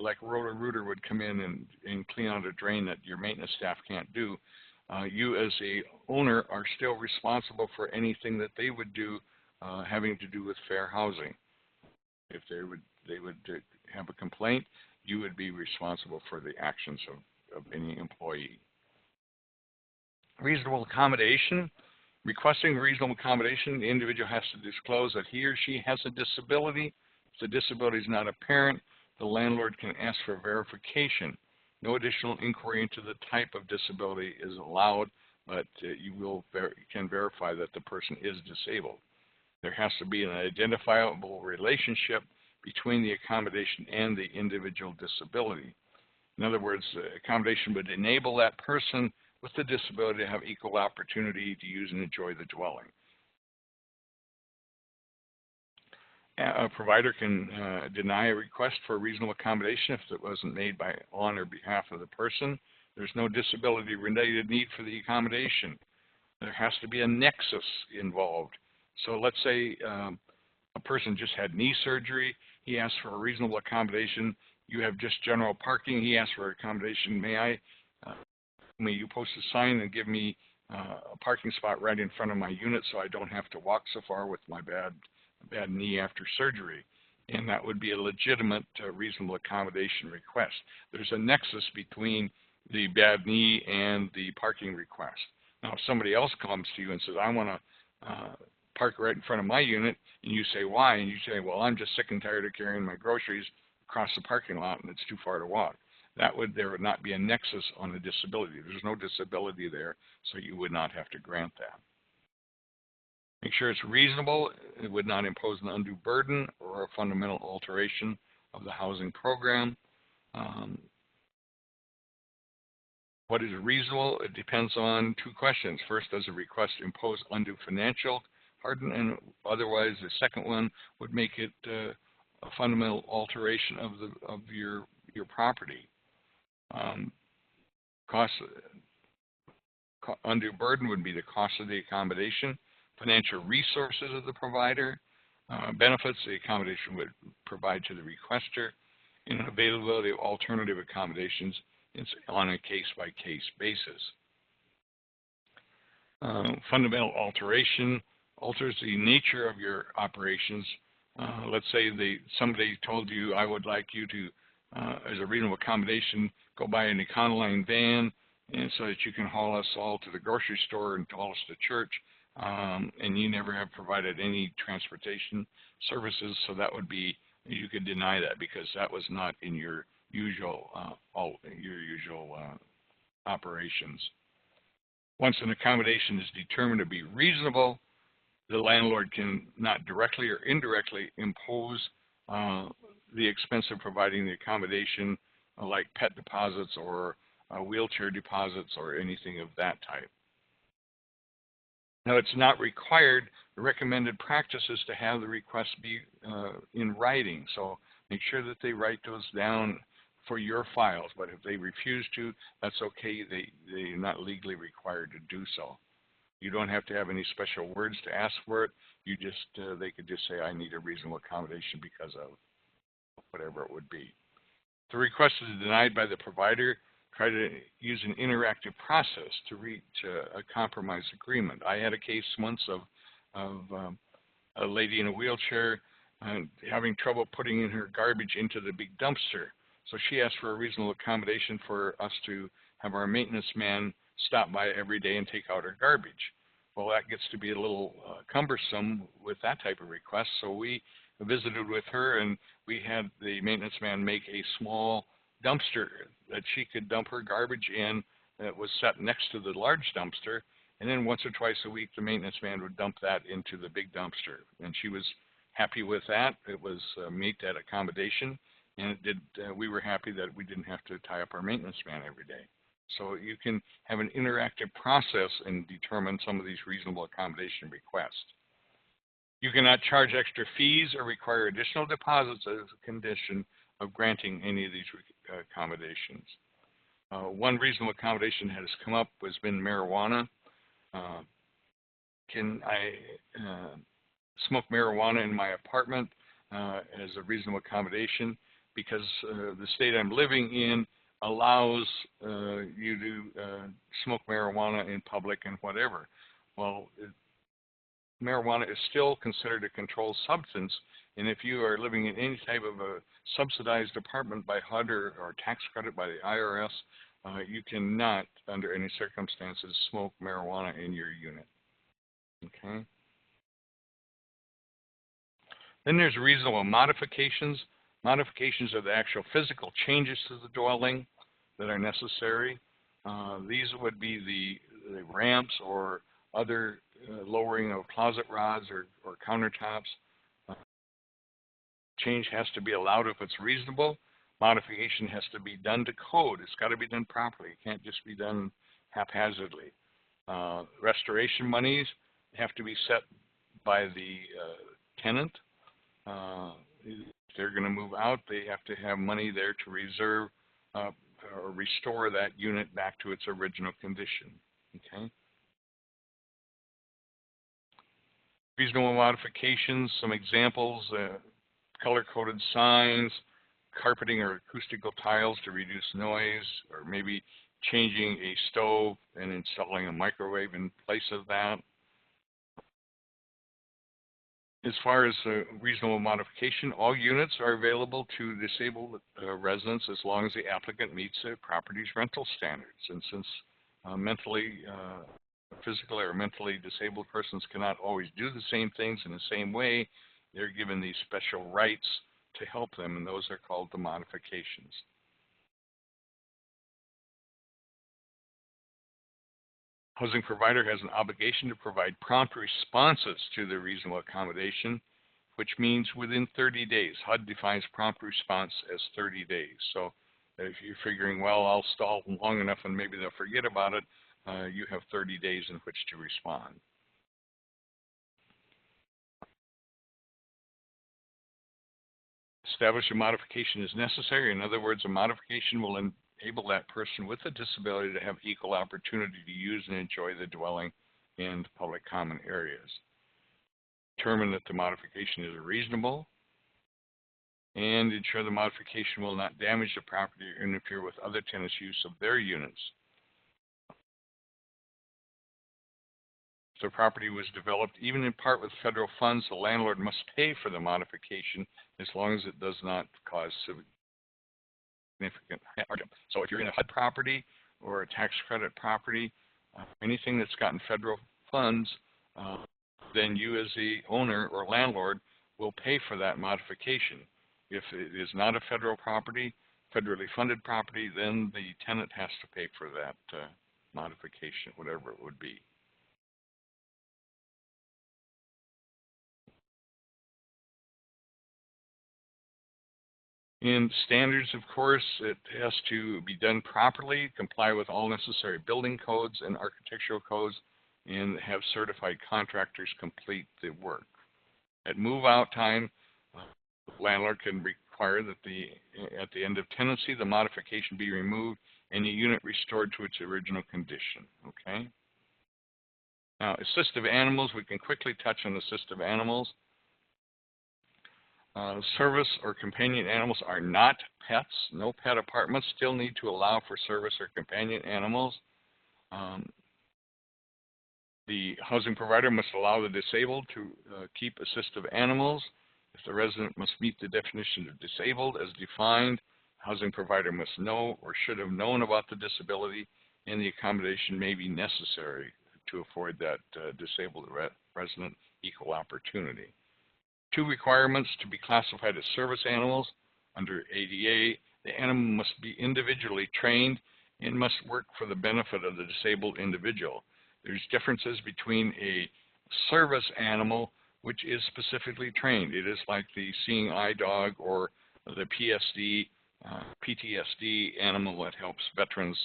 like Roto-Rooter would come in and clean out a drain that your maintenance staff can't do. You as a owner are still responsible for anything that they would do having to do with fair housing. If they would have a complaint, you would be responsible for the actions of any employee. Reasonable accommodation. Requesting reasonable accommodation, the individual has to disclose that he or she has a disability. If the disability is not apparent, the landlord can ask for verification. No additional inquiry into the type of disability is allowed, but you can verify that the person is disabled. There has to be an identifiable relationship between the accommodation and the individual disability. In other words, the accommodation would enable that person with the disability to have equal opportunity to use and enjoy the dwelling. A provider can deny a request for a reasonable accommodation if it wasn't made on or behalf of the person. There's no disability-related need for the accommodation. There has to be a nexus involved. So let's say a person just had knee surgery. He asks for a reasonable accommodation. You have just general parking. He asks for accommodation. May you post a sign and give me a parking spot right in front of my unit so I don't have to walk so far with my bad knee after surgery? And that would be a legitimate reasonable accommodation request. There's a nexus between the bad knee and the parking request. Now, if somebody else comes to you and says, I want to park right in front of my unit, and you say, why? And you say, well, I'm just sick and tired of carrying my groceries across the parking lot and it's too far to walk. There would not be a nexus on the disability. There's no disability there, so you would not have to grant that. Make sure it's reasonable. It would not impose an undue burden or a fundamental alteration of the housing program. What is reasonable? It depends on two questions. First, does a request impose undue financial burden? And otherwise, the second one would make it a fundamental alteration of your property. Undue burden would be the cost of the accommodation, financial resources of the provider, benefits the accommodation would provide to the requester, and availability of alternative accommodations on a case-by-case basis. Fundamental alteration alters the nature of your operations. Let's say somebody told you, I would like you to, as a reasonable accommodation, go buy an Econoline van and so that you can haul us all to the grocery store and haul us to church, and you never have provided any transportation services, so that would be, you could deny that because that was not in your usual operations. Once an accommodation is determined to be reasonable, the landlord can not directly or indirectly impose the expense of providing the accommodation, like pet deposits or wheelchair deposits or anything of that type. Now, it's not required. The recommended practice is to have the request be in writing. So make sure that they write those down for your files. But if they refuse to, that's okay. They're not legally required to do so. You don't have to have any special words to ask for it. You just they could just say, I need a reasonable accommodation because of whatever it would be. If the request is denied by the provider, try to use an interactive process to reach a compromise agreement. I had a case once of a lady in a wheelchair having trouble putting in her garbage into the big dumpster. So she asked for a reasonable accommodation for us to have our maintenance man stop by every day and take out her garbage. Well, that gets to be a little cumbersome with that type of request, so we visited with her and we had the maintenance man make a small dumpster that she could dump her garbage in that was set next to the large dumpster, and then once or twice a week the maintenance man would dump that into the big dumpster, and she was happy with that. It was meet that accommodation, and it did. We were happy that we didn't have to tie up our maintenance man every day. So you can have an interactive process and determine some of these reasonable accommodation requests. You cannot charge extra fees or require additional deposits as a condition of granting any of these accommodations. One reasonable accommodation that has come up has been marijuana. Can I smoke marijuana in my apartment as a reasonable accommodation? Because the state I'm living in allows you to smoke marijuana in public and whatever. Well, marijuana is still considered a controlled substance, and if you are living in any type of a subsidized apartment by HUD or tax credit by the IRS, you cannot, under any circumstances, smoke marijuana in your unit. Okay. Then there's reasonable modifications. Modifications are the actual physical changes to the dwelling that are necessary. These would be the ramps or other lowering of closet rods or countertops. Change has to be allowed if it's reasonable. Modification has to be done to code. It's got to be done properly. It can't just be done haphazardly. Restoration monies have to be set by the tenant. If they're going to move out, they have to have money there to reserve or restore that unit back to its original condition. Okay. Reasonable modifications, some examples, color-coded signs, carpeting or acoustical tiles to reduce noise, or maybe changing a stove and installing a microwave in place of that. As far as reasonable modification, all units are available to disabled residents as long as the applicant meets the property's rental standards. And since physically or mentally disabled persons cannot always do the same things in the same way, they're given these special rights to help them, and those are called the modifications. Housing provider has an obligation to provide prompt responses to the reasonable accommodation, which means within 30 days. HUD defines prompt response as 30 days. So if you're figuring, well, I'll stall long enough and maybe they'll forget about it, you have 30 days in which to respond. Establish a modification is necessary. In other words, a modification will enable that person with a disability to have equal opportunity to use and enjoy the dwelling and public common areas. Determine that the modification is reasonable, and ensure the modification will not damage the property or interfere with other tenants' use of their units. If the property was developed even in part with federal funds, the landlord must pay for the modification as long as it does not cause significant hardship. So if you're in a HUD property or a tax credit property, anything that's gotten federal funds, then you as the owner or landlord will pay for that modification. If it is not a federal property, federally funded property, then the tenant has to pay for that modification, whatever it would be. In standards, of course, it has to be done properly, comply with all necessary building codes and architectural codes, and have certified contractors complete the work. At move-out time, the landlord can require that at the end of tenancy, the modification be removed and the unit restored to its original condition. Okay. Now, assistive animals, we can quickly touch on assistive animals. Service or companion animals are not pets. No pet apartments still need to allow for service or companion animals. The housing provider must allow the disabled to keep assistive animals. If the resident must meet the definition of disabled as defined, the housing provider must know or should have known about the disability, and the accommodation may be necessary to afford that disabled resident equal opportunity. 2 requirements to be classified as service animals. Under ADA, the animal must be individually trained and must work for the benefit of the disabled individual. There's differences between a service animal, which is specifically trained. It is like the seeing eye dog or the PTSD animal that helps veterans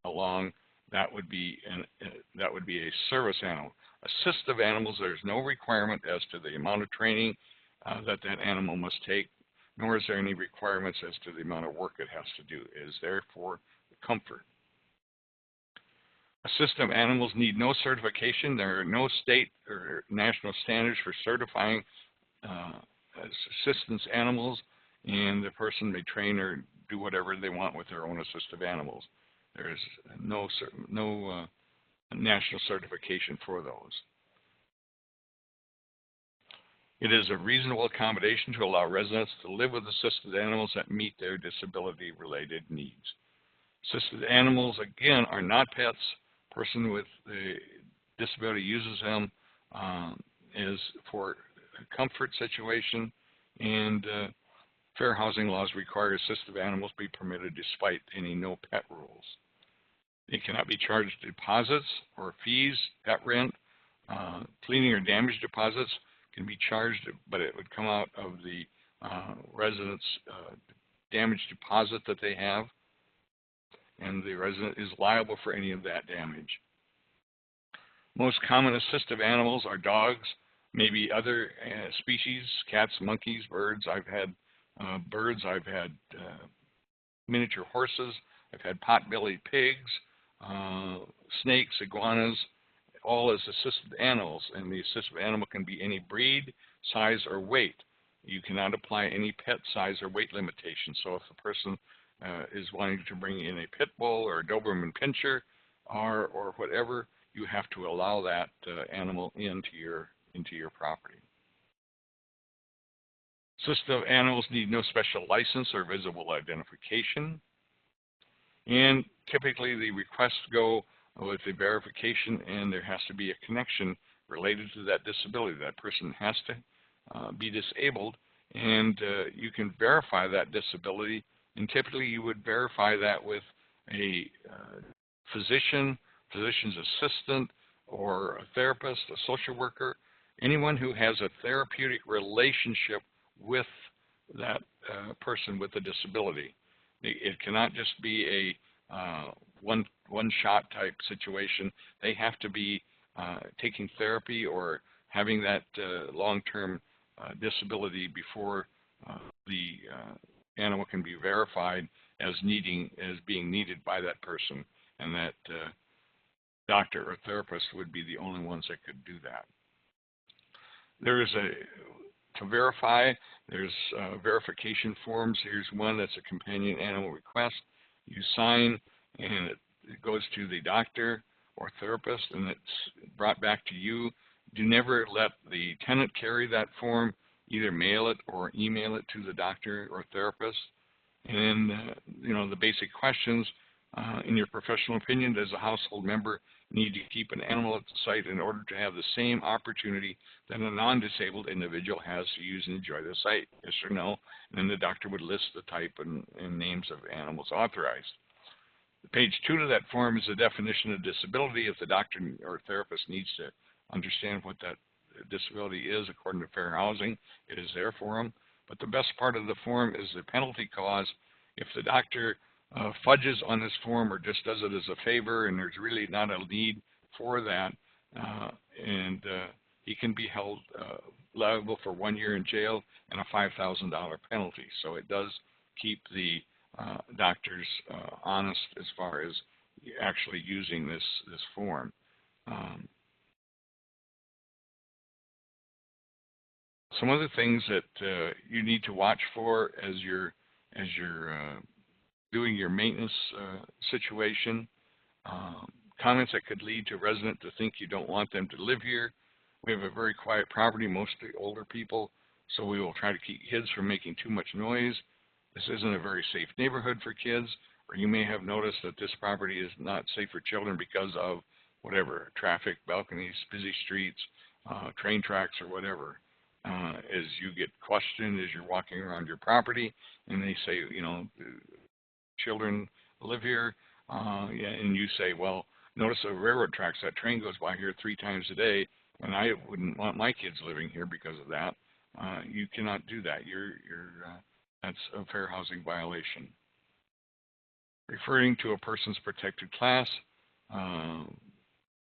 along. That would be a service animal. Assistive animals, there's no requirement as to the amount of training that animal must take, nor is there any requirements as to the amount of work it has to do. It is there for comfort. Assistive animals need no certification. There are no state or national standards for certifying assistance animals, and the person may train or do whatever they want with their own assistive animals. There is no national certification for those. It is a reasonable accommodation to allow residents to live with assisted animals that meet their disability-related needs. Assisted animals, again, are not pets. Person with a disability uses them as for a comfort situation, and fair housing laws require assistive animals be permitted despite any no pet rules. They cannot be charged deposits or fees, pet rent, cleaning or damage deposits can be charged, but it would come out of the resident's damage deposit that they have, and the resident is liable for any of that damage. Most common assistive animals are dogs, maybe other species, cats, monkeys, birds. I've had birds, I've had miniature horses, I've had pot-bellied pigs, snakes, iguanas, all as assisted animals, and the assistive animal can be any breed, size, or weight. You cannot apply any pet size or weight limitation. So if a person is wanting to bring in a pit bull or a Doberman Pinscher or whatever, you have to allow that animal into your property. Assistive animals need no special license or visible identification, and typically the requests go with the verification, and there has to be a connection related to that disability. That person has to be disabled, and you can verify that disability, and typically you would verify that with a physician's assistant, or a therapist, a social worker, anyone who has a therapeutic relationship with that person with a disability. It cannot just be a one-shot type situation. They have to be taking therapy or having that long-term disability before the animal can be verified as being needed by that person, and that doctor or therapist would be the only ones that could do that. To verify, there's verification forms. Here's one that's a companion animal request. You sign, and it goes to the doctor or therapist, and it's brought back to you. Do never let the tenant carry that form. Either mail it or email it to the doctor or therapist. And the basic questions, in your professional opinion, does a household member need to keep an animal at the site in order to have the same opportunity that a non-disabled individual has to use and enjoy the site? Yes or no? And then the doctor would list the type and names of animals authorized. Page 2 of that form is the definition of disability. If the doctor or therapist needs to understand what that disability is according to fair housing, it is there for them. But the best part of the form is the penalty clause. If the doctor fudges on this form or just does it as a favor and there's really not a need for that, and he can be held liable for 1 year in jail and a $5,000 penalty. So it does keep the doctors honest as far as actually using this form. Some of the things that you need to watch for as you're doing your maintenance situation, comments that could lead to a resident to think you don't want them to live here. We have a very quiet property, mostly older people, so we will try to keep kids from making too much noise. This isn't a very safe neighborhood for kids, or you may have noticed that this property is not safe for children because of whatever, traffic, balconies, busy streets, train tracks, or whatever. As you get questioned as you're walking around your property, and they say, you know, children live here, and you say, well, notice the railroad tracks, that train goes by here 3 times a day, and I wouldn't want my kids living here because of that. You cannot do that. That's a fair housing violation. Referring to a person's protected class.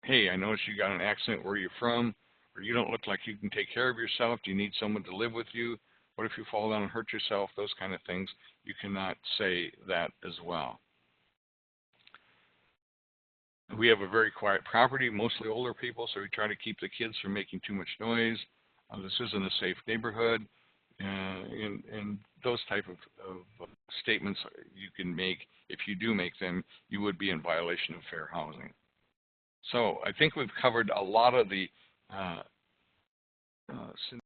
Hey, I noticed you got an accident. Where are you from? Or you don't look like you can take care of yourself. Do you need someone to live with you? What if you fall down and hurt yourself? Those kind of things. You cannot say that as well. We have a very quiet property, mostly older people, so we try to keep the kids from making too much noise. This isn't a safe neighborhood. And those type of statements you can make. If you do make them, you would be in violation of fair housing. So I think we've covered a lot of the